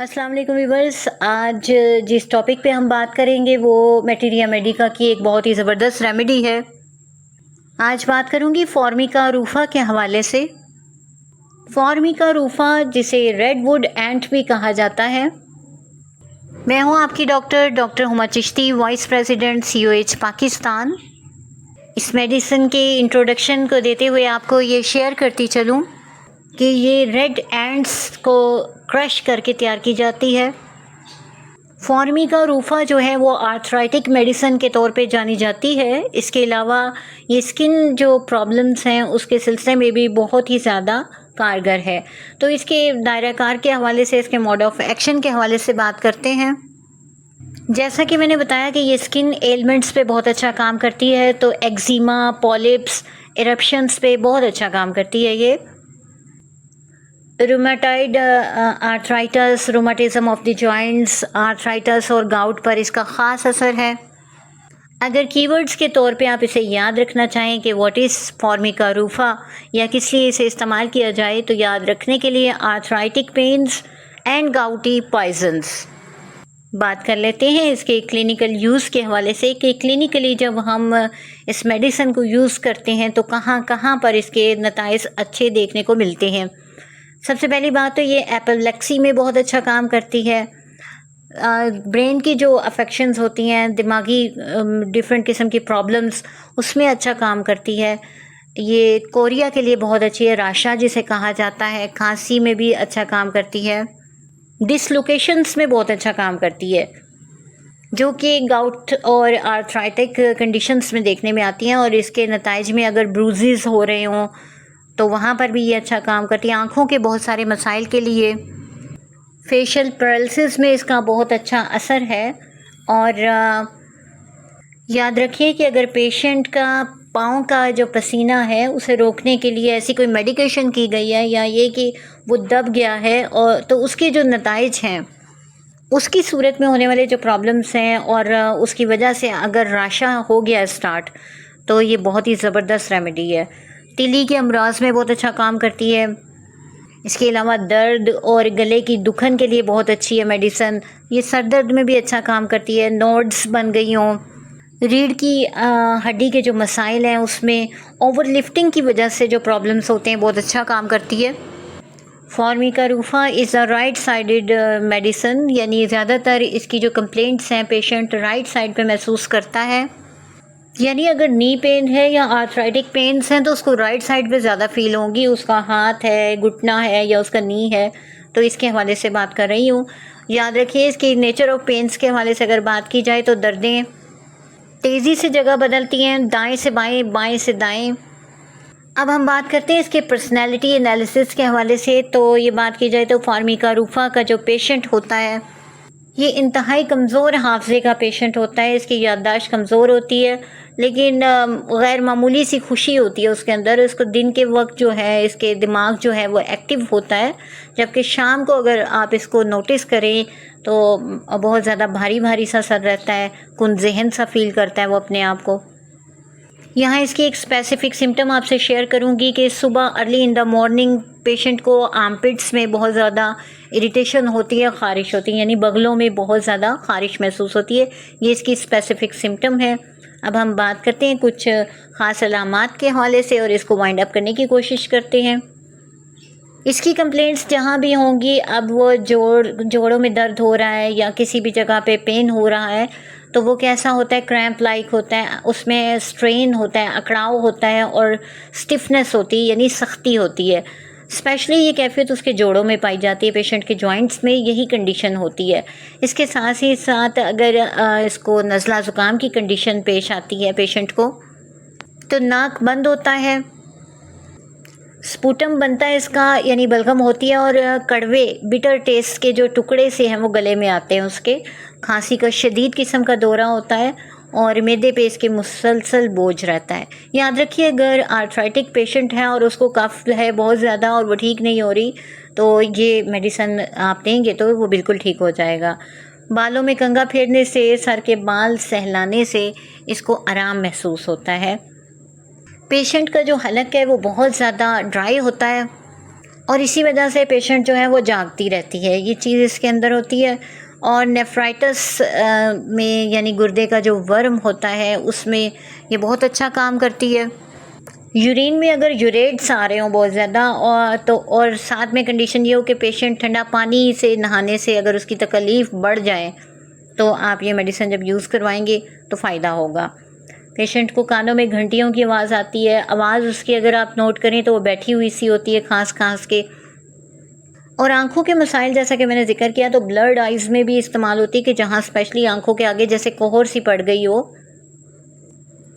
अस्सलाम वालेकुम व्यूअर्स। आज जिस टॉपिक पे हम बात करेंगे वो मैटेरिया मेडिका की एक बहुत ही ज़बरदस्त रेमेडी है। आज बात करूँगी फॉर्मिका रूफा के हवाले से। फॉर्मिका रूफा जिसे रेडवुड एंट भी कहा जाता है। मैं हूँ आपकी doctor Huma Chishti, vice president COH Pakistan. इस मेडिसिन के इंट्रोडक्शन को देते हुए आपको ये शेयर करती चलूँ कि ये रेड एंट्स को क्रश करके तैयार की जाती है। फॉर्मिका रूफा जो है वो आर्थराइटिक मेडिसिन के तौर पे जानी जाती है। इसके अलावा ये स्किन जो प्रॉब्लम्स हैं उसके सिलसिले में भी बहुत ही ज़्यादा कारगर है। तो इसके दायरा कार के हवाले से, इसके मोड ऑफ एक्शन के हवाले से बात करते हैं। जैसा कि मैंने बताया कि ये स्किन एलिमेंट्स पे बहुत अच्छा काम करती है, तो एक्जिमा, पॉलिप्स, इरप्शंस पे बहुत अच्छा काम करती है ये। Rheumatoid arthritis, rheumatism of the joints, arthritis और गाउट पर इसका ख़ास असर है। अगर कीवर्ड्स के तौर पे आप इसे याद रखना चाहें कि व्हाट इज़ फॉर्मिका रूफा या किस लिए इसे इस्तेमाल किया जाए, तो याद रखने के लिए arthritic pains and gouty poisons. बात कर लेते हैं इसके क्लिनिकल यूज़ के हवाले से कि क्लिनिकली जब हम इस मेडिसिन को यूज़ करते हैं तो कहाँ कहाँ पर इसके नताइज अच्छे देखने को मिलते हैं। सबसे पहली बात तो ये एपिलेप्सी में बहुत अच्छा काम करती है। ब्रेन की जो अफेक्शंस होती हैं, दिमागी डिफरेंट किस्म की प्रॉब्लम्स, उसमें अच्छा काम करती है। ये कोरिया के लिए बहुत अच्छी है, राशा जिसे कहा जाता है। खांसी में भी अच्छा काम करती है। डिसलोकेशंस में बहुत अच्छा काम करती है, जो कि गाउट और आर्थराइटिक कंडीशंस में देखने में आती हैं। और इसके नताइज में अगर ब्रूजेस हो रहे हों तो वहाँ पर भी ये अच्छा काम करती है। आँखों के बहुत सारे मसाइल के लिए, फेशियल पैरालिसिस में इसका बहुत अच्छा असर है। और याद रखिए कि अगर पेशेंट का पाँव का जो पसीना है उसे रोकने के लिए ऐसी कोई मेडिकेशन की गई है या ये कि वो दब गया है, और तो उसके जो नताइज हैं उसकी सूरत में होने वाले जो प्रॉब्लम्स हैं और उसकी वजह से अगर राशा हो गया स्टार्ट, तो ये बहुत ही ज़बरदस्त रेमेडी है। तिली के अमराज में बहुत अच्छा काम करती है। इसके अलावा दर्द और गले की दुखन के लिए बहुत अच्छी है मेडिसिन। ये सर दर्द में भी अच्छा काम करती है। नोड्स बन गई हों, रीढ़ की हड्डी के जो मसाइल हैं उसमें ओवर लिफ्टिंग की वजह से जो प्रॉब्लम्स होते हैं, बहुत अच्छा काम करती है। Formica रूफा is a right sided medicine, यानी ज़्यादातर इसकी जो कंप्लेंट्स हैं पेशेंट राइट साइड पे महसूस करता है। यानी अगर नी पेन है या आर्थराइटिक पेन्स हैं तो उसको राइट साइड पे ज़्यादा फील होंगी। उसका हाथ है, घुटना है या उसका नी है, तो इसके हवाले से बात कर रही हूँ। याद रखिए इसकी नेचर ऑफ पेन्स के हवाले से अगर बात की जाए तो दर्दें तेज़ी से जगह बदलती हैं, दाएं से बाएं, बाएं से दाएं। अब हम बात करते हैं इसके पर्सनैलिटी एनालिसिस के हवाले से। तो ये बात की जाए तो फॉर्मिका रूफा का जो पेशेंट होता है ये इंतहाई कमज़ोर हाफजे का पेशेंट होता है। इसकी याददाश्त कमज़ोर होती है, लेकिन गैर मामूली सी खुशी होती है उसके अंदर। इसको दिन के वक्त जो है इसके दिमाग जो है वो एक्टिव होता है, जबकि शाम को अगर आप इसको नोटिस करें तो बहुत ज़्यादा भारी भारी सा सर रहता है, कुन जहन सा फील करता है वो अपने आप को। यहाँ इसकी एक स्पेसिफिक सिम्टम आपसे शेयर करूँगी कि सुबह early in the morning patient को आर्मपिट्स में बहुत ज़्यादा इरिटेशन होती है, ख़ारिश होती है, यानी बगलों में बहुत ज़्यादा ख़ारिश महसूस होती है। ये इसकी स्पेसिफिक सिम्टम है। अब हम बात करते हैं कुछ ख़ास अलामात के हवाले से और इसको वाइंड अप करने की कोशिश करते हैं। इसकी कंप्लेंट्स जहाँ भी होंगी, अब वो जोड़ों में दर्द हो रहा है या किसी भी जगह पे पेन हो रहा है, तो वो कैसा होता है, क्रैम्प लाइक होता है, उसमें स्ट्रेन होता है, अकड़ाव होता है और स्टिफनेस होती है, यानी सख्ती होती है। स्पेशली ये कैफियत उसके जोड़ों में पाई जाती है, पेशेंट के जॉइंट्स में यही कंडीशन होती है। इसके साथ ही साथ अगर इसको नज़ला ज़ुकाम की कंडीशन पेश आती है पेशेंट को, तो नाक बंद होता है, स्पूटम बनता है इसका, यानी बलगम होती है, और कड़वे बिटर टेस्ट के जो टुकड़े से हैं वो गले में आते हैं उसके। खांसी का शदीद किस्म का दौरा होता है और मैदे पे इसके मुसलसल बोझ रहता है। याद रखिए अगर आर्थराइटिक पेशेंट है और उसको कफ है बहुत ज़्यादा और वो ठीक नहीं हो रही, तो ये मेडिसिन आप देंगे तो वो बिल्कुल ठीक हो जाएगा। बालों में कंघा फेरने से, सर के बाल सहलाने से इसको आराम महसूस होता है। पेशेंट का जो हलक है वो बहुत ज़्यादा ड्राई होता है और इसी वजह से पेशेंट जो है वो जागती रहती है, ये चीज़ इसके अंदर होती है। और नेफ्राइटिस में यानी गुर्दे का जो वर्म होता है उसमें ये बहुत अच्छा काम करती है। यूरिन में अगर यूरेट्स आ रहे हों बहुत ज़्यादा और साथ में कंडीशन ये हो कि पेशेंट ठंडा पानी से नहाने से अगर उसकी तकलीफ़ बढ़ जाए तो आप ये मेडिसिन जब यूज़ करवाएंगे तो फ़ायदा होगा। पेशेंट को कानों में घंटियों की आवाज़ आती है, आवाज़ उसकी अगर आप नोट करें तो वो बैठी हुई सी होती है खांस खांस के। और आंखों के मसाइल जैसा कि मैंने जिक्र किया तो ब्लड आइज़ में भी इस्तेमाल होती है कि जहाँ स्पेशली आंखों के आगे जैसे कोहर सी पड़ गई हो।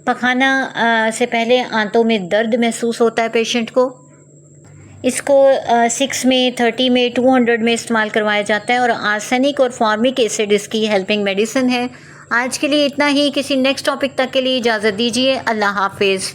पखाना से पहले आंतों में दर्द महसूस होता है पेशेंट को। इसको 6 में, 30 में, 200 में इस्तेमाल करवाया जाता है और आर्सेनिक और फॉर्मिक एसिड इसकी हेल्पिंग मेडिसिन है। आज के लिए इतना ही। किसी नेक्स्ट टॉपिक तक के लिए इजाज़त दीजिए। अल्लाह हाफिज़।